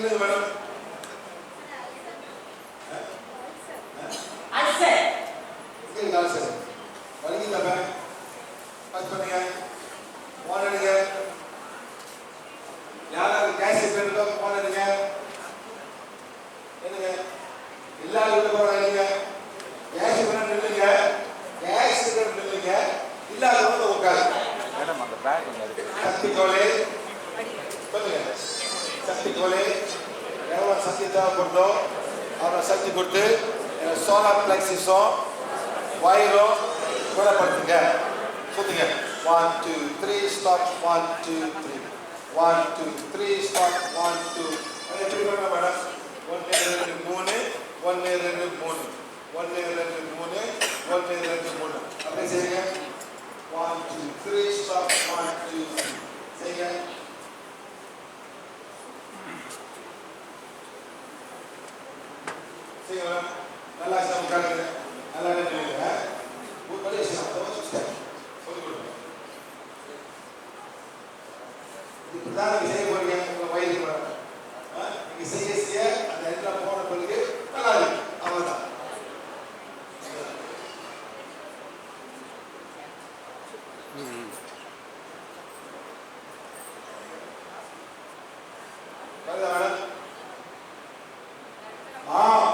நில்லுங்க madam. Ulcer. இங்க ulcer. வலிக்குதாப்ப? Bus பண்ணுங்க. போன் எடுங்க. யாராவது கேஸ் இருக்கோ போன் எடுங்க. என்னங்க? எல்லா வீட்டு போற இல்லைங்க. கேஸ் பண்ண நில்லுங்க. கேஸ் இருக்கிற நில்லுங்க. இல்லாதவங்க உட்காரு. மேடம் அந்த பேக் ஒன்று இருக்கு. சக்தி கோலே சொல்லுங்க. சக்தி கோலே எவ்வளோ சக்தி தேவைப்படுதோ அவ்வளோ சக்தி கொடுத்து சோலார் பிளெக்ஸிஸும் வயரும் குணப்படுத்துங்க. சொல்லுங்க. 1 2 3 ஸ்டாப். 1 2 3 1 2 3 ஸ்டாப். 1 2 எப்படி பண்ண மேடம்? 1 2 3 1 2 3 1 2 3 1 2 3 அப்படி செய்யுங்க. 1 2 3 ஸ்டாப். 1 2 3 செய்யுங்க. செய்யுங்க மேடம். நல்லா உட்காருங்க. நல்லா நின்றுங்க. ஒரு பழைய சொல்லிக் கொடுங்க. இப்படிதான் நீங்க செய்ய போறீங்க. உங்க வயது நீங்க செய்ய செய்ய அந்த இடத்துல போன பிறகு நல்லா இருக்கு. அவ்வளவுதான்.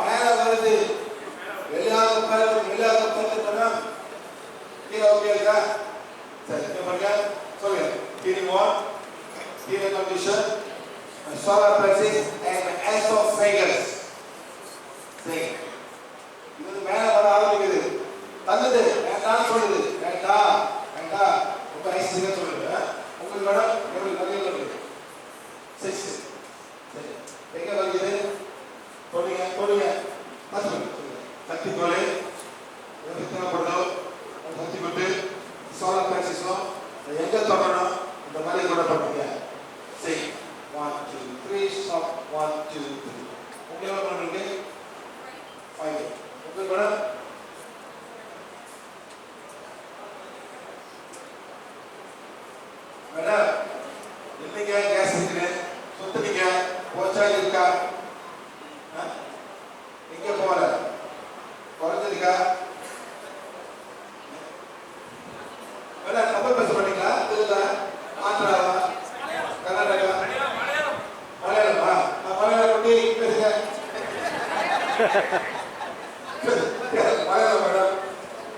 மேல வருது. வெளியாக ஓகே இருக்கா? சரி பாருங்க. சொல்லுங்க. Heating one, heating condition, solar plexus and esophagus. சரி. இது மேல வர ஆரம்பிக்குது. தள்ளுது. வேண்டாம் சொல்லுது. வேண்டாம். ரொம்ப ஐசிங்க சொல்லுங்க. உங்களுக்கு மேடம் எவ்வளவு நிறைய வருது? 6. சரி. எங்க வருது? போடுங்க. சக்தி கோலே தேவைப்படுதோ சக்தி கொண்டு சோலார் பிளெக்ஸிஸும் எங்க தொடரணும் இந்த மாதிரி குணப்படுத்துங்க. சரி. 1 2 3 ஸ்டாப். 1 2 3 உங்களுக்கு எவ்வளோ பண்ணுறீங்க? 5. உங்களுக்கு மேடம் மேடம் இல்லைங்க. கேஸ் இருக்குது. சுத்துனீங்க. போச்சா இருக்கா? எங்க போகல? குறைஞ்சிருக்கா? மேடம் தமிழ் பேச மாட்டீங்களா? தெரியல. ஆந்திராவா? கர்நாடகா? மலையாளமா? மலையாளம் பற்றி பேசுங்க. மலையாளம் மேடம்.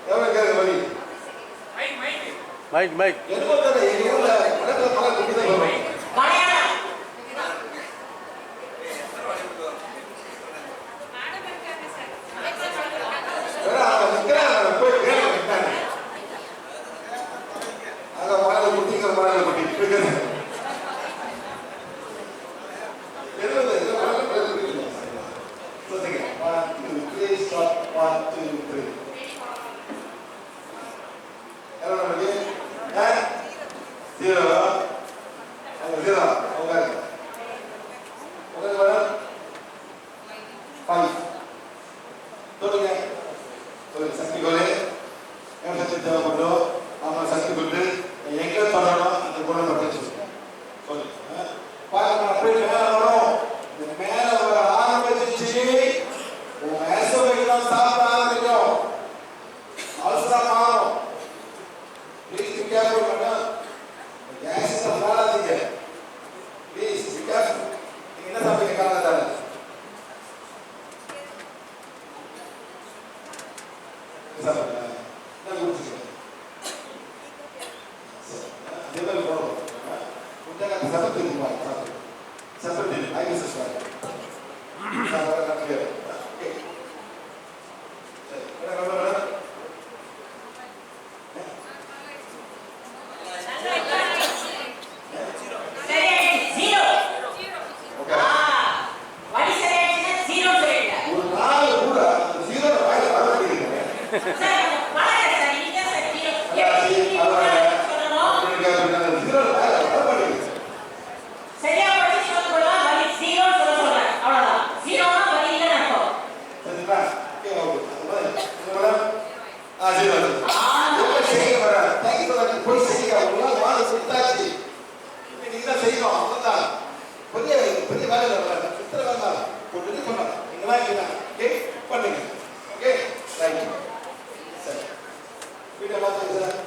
எவ்வளோ கேட்க வழி? மைக் என்ன மலையாள பல குட்டி தான் வரும். சக்தி கோலே சக்தி தேவைப்பட்டோ அவங்க சக்தி கொண்டு எங்க பண்ணணும் அந்த குணப்படுத்தி சொல்லுங்க. அப்படி மேல வரும். மேல வர ஆரம்பிச்சு உங்க தான் சாப்பிட ஆரம்பிக்கும். அவசரம் மாறும். Please be careful madam. கேஸ் சாப்பிடாதீங்க. Please be careful. நீங்க என்ன சாப்பிடுங்க காரணத்தால? சாப்பிடுங்க. என்ன குடிச்சீங்க? தேவல் போறோம். உடனே சப்பத்தி இருப்பாங்க. சப்பத்தி ஐஸ் சாப்பிடுங்க. சாப்பிட கட்டியா. பெரிய வேலை பண்ணா இதுதான். ஓகே பண்ணுங்க. Okay right. சரி வீடியோ பார்த்துங்க சார்.